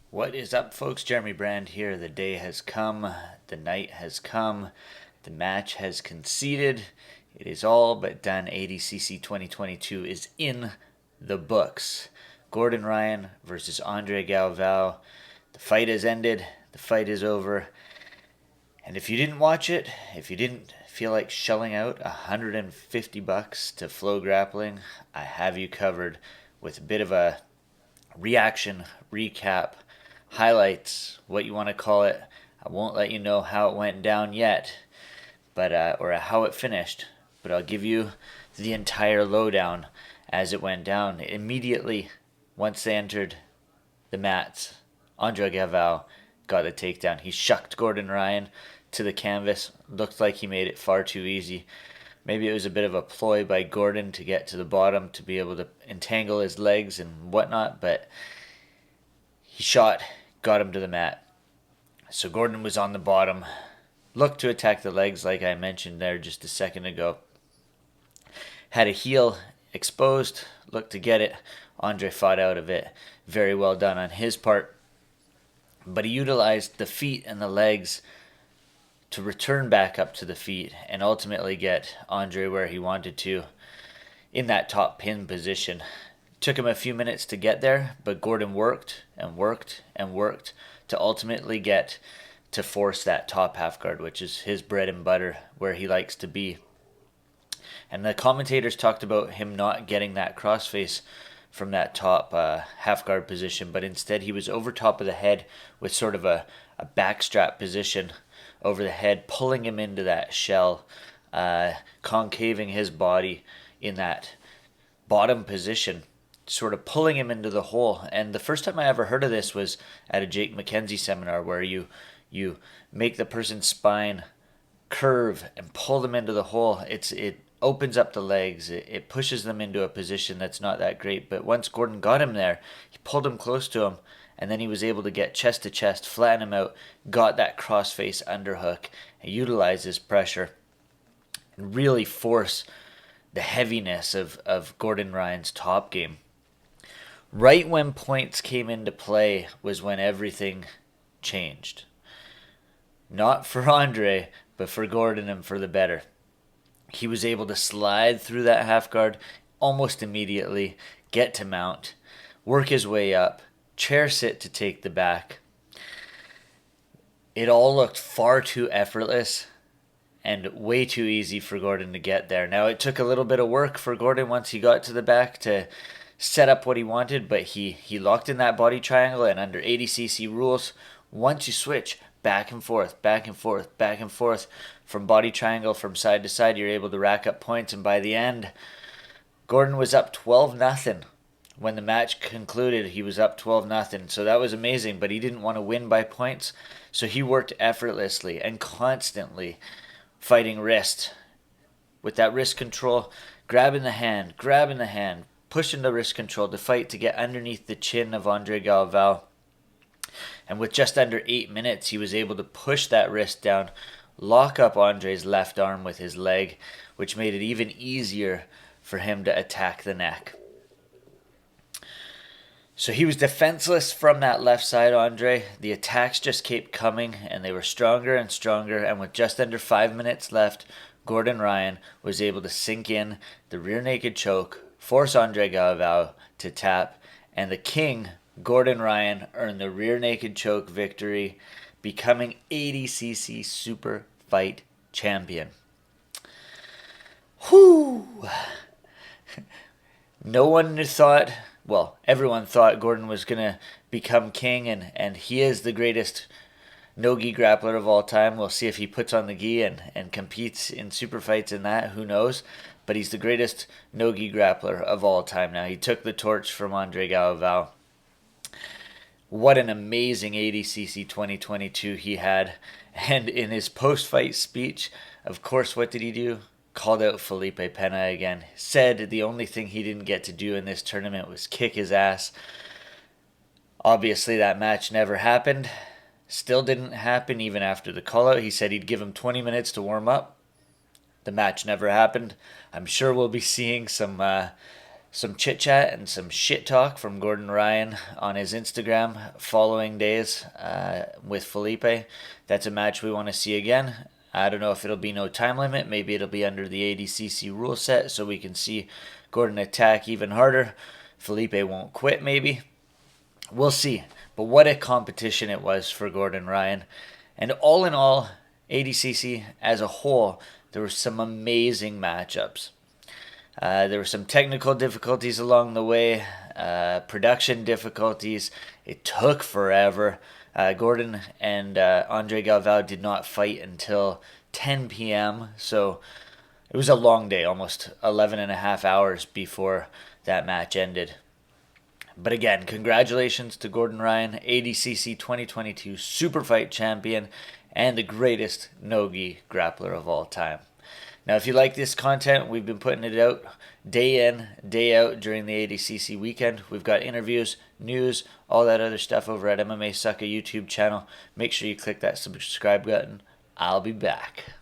What is up, folks? Jeremy Brand here. The day has come, the night has come, the match has conceded. It is all but done. ADCC 2022 is in the books. Gordon Ryan versus Andre Galvao. The fight has ended, the fight is over. And if you didn't watch it, if you didn't feel like shelling out $150 to Flow Grappling, I have you covered with a bit of a reaction, recap, highlights, what you want to call it. I won't let you know how it went down yet, but or how it finished, but I'll give you the entire lowdown as it went down. Immediately, once they entered the mats, Andre Galvao got the takedown. He shucked Gordon Ryan to the canvas. Looked like he made it far too easy. Maybe it was a bit of a ploy by Gordon to get to the bottom to be able to entangle his legs and whatnot, but he shot, got him to the mat. So Gordon was on the bottom, looked to attack the legs like I mentioned there just a second ago. Had a heel exposed, looked to get it. Andre fought out of it. Very well done on his part. But he utilized the feet and the legs to return back up to the feet and ultimately get Andre where he wanted to in that top pin position. Took him a few minutes to get there, but Gordon worked and worked and worked to ultimately get to force that top half guard, which is his bread and butter, where he likes to be. And the commentators talked about him not getting that crossface from that top half guard position, but instead he was over top of the head with sort of a backstrap position over the head, pulling him into that shell, concaving his body in that bottom position, sort of pulling him into the hole. And the first time I ever heard of this was at a Jake McKenzie seminar, where you make the person's spine curve and pull them into the hole. It opens up the legs. It pushes them into a position that's not that great. But once Gordon got him there, he pulled him close to him, and then he was able to get chest to chest, flatten him out, got that crossface underhook, and utilize his pressure and really force the heaviness of Gordon Ryan's top game. Right when points came into play was when everything changed. Not for Andre, but for Gordon and for the better. He was able to slide through that half guard almost immediately, get to mount, work his way up, chair sit to take the back. It all looked far too effortless and way too easy for Gordon to get there. Now, it took a little bit of work for Gordon once he got to the back to set up what he wanted, but he locked in that body triangle, and under ADCC rules, once you switch back and forth, back and forth, back and forth from body triangle from side to side, you're able to rack up points, and by the end, Gordon was up 12-0. When the match concluded, he was up 12-0. So that was amazing, but he didn't want to win by points. So he worked effortlessly and constantly fighting wrist. With that wrist control, grabbing the hand, pushing the wrist control to fight to get underneath the chin of Andre Galvao. And with just under 8 minutes, he was able to push that wrist down, lock up Andre's left arm with his leg, which made it even easier for him to attack the neck. So he was defenseless from that left side, Andre. The attacks just kept coming, and they were stronger and stronger. And with just under 5 minutes left, Gordon Ryan was able to sink in the rear naked choke, force Andre Galvao to tap, and the king, Gordon Ryan, earned the rear naked choke victory, becoming ADCC Superfight champion. Whew! No one thought, well, everyone thought Gordon was going to become king, and he is the greatest no-gi grappler of all time. We'll see if he puts on the gi and competes in super fights in that, who knows. But he's the greatest no-gi grappler of all time now. He took the torch from Andre Galvao. What an amazing ADCC 2022 he had. And in his post-fight speech, of course, what did he do? Called out Felipe Pena again. Said the only thing he didn't get to do in this tournament was kick his ass. Obviously, that match never happened. Still didn't happen even after the call-out. He said he'd give him 20 minutes to warm up. The match never happened. I'm sure we'll be seeing some some chit chat and some shit talk from Gordon Ryan on his Instagram following days with Felipe. That's a match we want to see again. I don't know if it'll be no time limit. Maybe it'll be under the ADCC rule set so we can see Gordon attack even harder. Felipe won't quit, maybe. We'll see. But what a competition it was for Gordon Ryan. And all in all, ADCC as a whole, there were some amazing matchups. There were some technical difficulties along the way, production difficulties. It took forever. Gordon and Andre Galvao did not fight until 10 p.m., so it was a long day, almost 11 and a half hours before that match ended. But again, congratulations to Gordon Ryan, ADCC 2022 Superfight champion, and the greatest no-gi grappler of all time. Now, if you like this content, we've been putting it out day in, day out during the ADCC weekend. We've got interviews, news, all that other stuff over at MMA Sucka YouTube channel. Make sure you click that subscribe button. I'll be back.